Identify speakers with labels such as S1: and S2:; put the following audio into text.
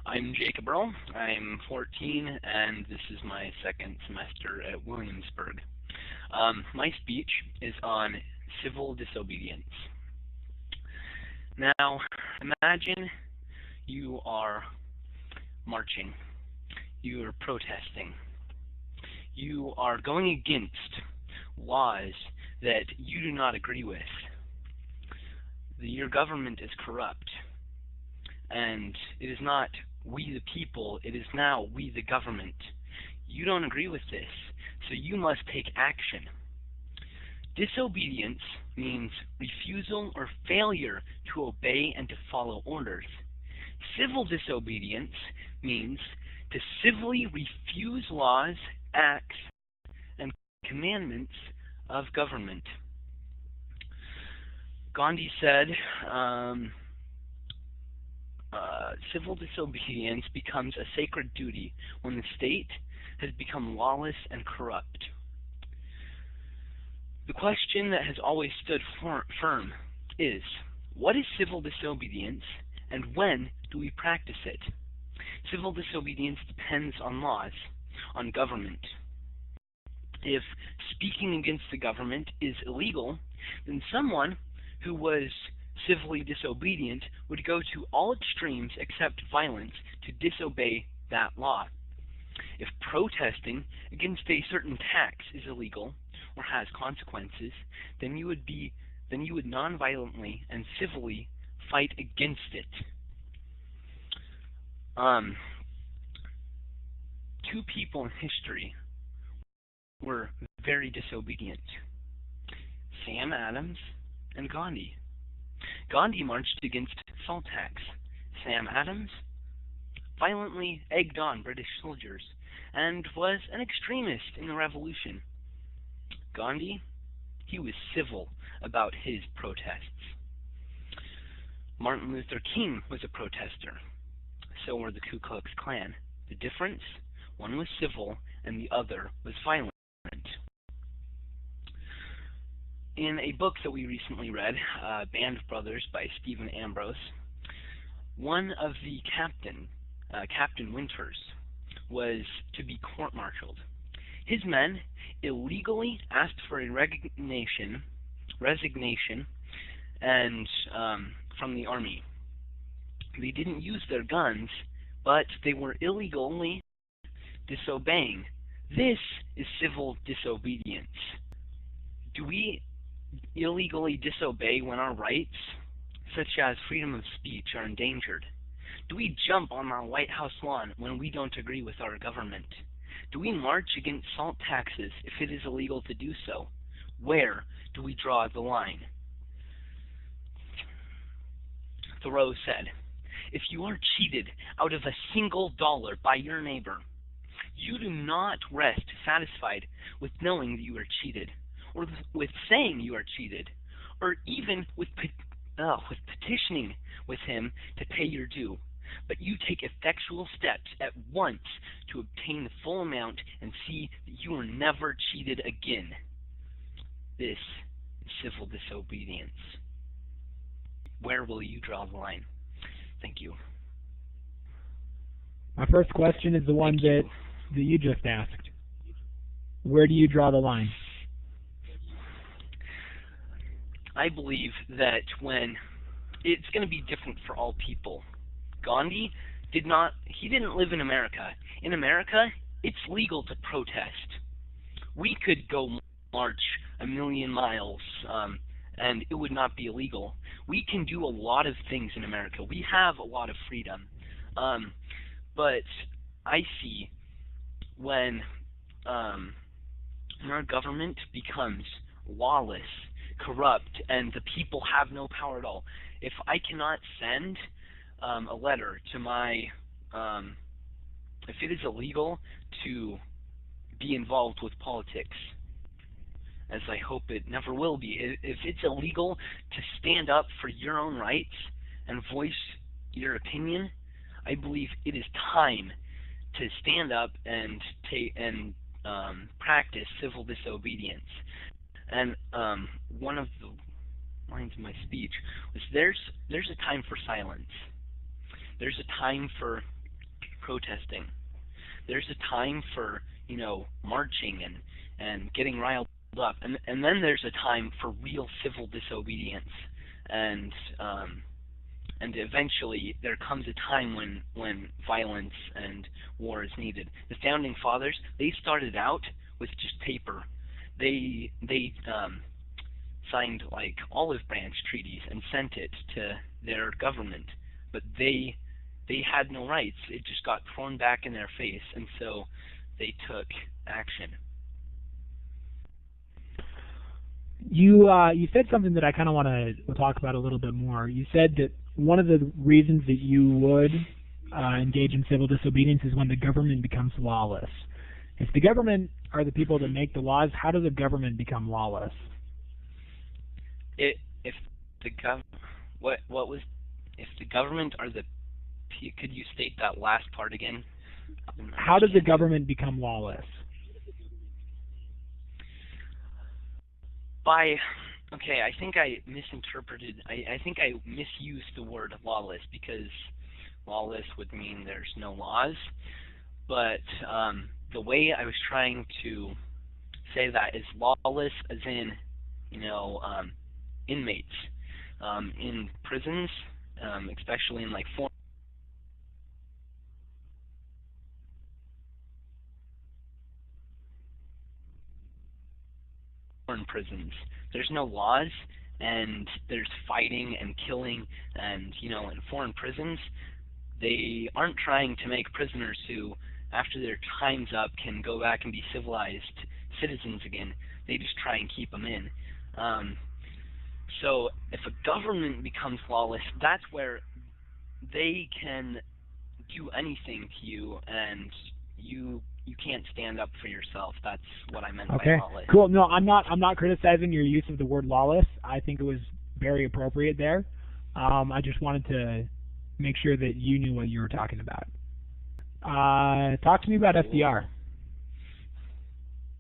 S1: I'm Jacob Earl. I'm 14, and this is my second semester at Williamsburg. My speech is on civil disobedience. Now, imagine you are marching, you are protesting, you are going against laws that you do not agree with. Your government is corrupt, and it is not we the people, it is now we the government. You don't agree with this, so you must take action. Disobedience means refusal or failure to obey and to follow orders. Civil disobedience means to civilly refuse laws, acts, and commandments of government. Gandhi said, civil disobedience becomes a sacred duty when the state has become lawless and corrupt. The question that has always stood firm is, what is civil disobedience, and when do we practice it? Civil disobedience depends on laws, on government. If speaking against the government is illegal, then someone who was civilly disobedient would go to all extremes except violence to disobey that law. If protesting against a certain tax is illegal or has consequences, then you would non-violently and civilly fight against it. Two people in history were very disobedient: Sam Adams and Gandhi. Gandhi marched against salt tax. Sam Adams violently egged on British soldiers and was an extremist in the revolution. Gandhi, he was civil about his protests. Martin Luther King was a protester. So were the Ku Klux Klan. The difference? One was civil and the other was violent. In a book that we recently read, Band of Brothers by Stephen Ambrose, one of the Captain Winters, was to be court-martialed. His men illegally asked for a resignation, and from the army. They didn't use their guns, but they were illegally disobeying. This is civil disobedience. Do we illegally disobey when our rights, such as freedom of speech, are endangered? Do we jump on our White House lawn when we don't agree with our government? Do we march against salt taxes if it is illegal to do so? Where do we draw the line? Thoreau said, "If you are cheated out of a single dollar by your neighbor, you do not rest satisfied with knowing that you are cheated, or with saying you are cheated, or even with petitioning with him to pay your due, but you take effectual steps at once to obtain the full amount and see that you are never cheated again." This is civil disobedience. Where will you draw the line? Thank you.
S2: My first question is the one that you just asked. Where do you draw the line?
S1: I believe that when it's going to be different for all people. Gandhi didn't live in America. In America, it's legal to protest. We could go march 1,000,000 miles, and it would not be illegal. We can do a lot of things in America. We have a lot of freedom. But I see when our government becomes lawless, corrupt, and the people have no power at all. If I cannot send a letter to my, if it is illegal to be involved with politics, as I hope it never will be, if it's illegal to stand up for your own rights and voice your opinion, I believe it is time to stand up and practice civil disobedience. And one of the lines of my speech was, there's a time for silence. There's a time for protesting. There's a time for, marching and getting riled up, and then there's a time for real civil disobedience, and eventually there comes a time when violence and war is needed. The founding fathers, they started out with just paper. They signed like olive branch treaties and sent it to their government, but they had no rights. It just got thrown back in their face, and so they took action.
S2: You said something that I kind of want to talk about a little bit more. You said that one of the reasons that you would engage in civil disobedience is when the government becomes lawless. If the government are the people that make the laws, how does the government become lawless?
S1: If the if the government are the, could you state that last part again?
S2: How does the government become lawless?
S1: Okay, I think I misinterpreted. I think I misused the word lawless, because lawless would mean there's no laws. But the way I was trying to say that is lawless as in, inmates in prisons, especially in like foreign prisons. There's no laws, and there's fighting and killing, and in foreign prisons, they aren't trying to make prisoners who, after their time's up, can go back and be civilized citizens again. They just try and keep them in. So if a government becomes lawless, that's where they can do anything to you, and you can't stand up for yourself. That's what I meant by lawless.
S2: Cool. No, I'm not criticizing your use of the word lawless. I think it was very appropriate there. I just wanted to make sure that you knew what you were talking about. Talk to me about FDR.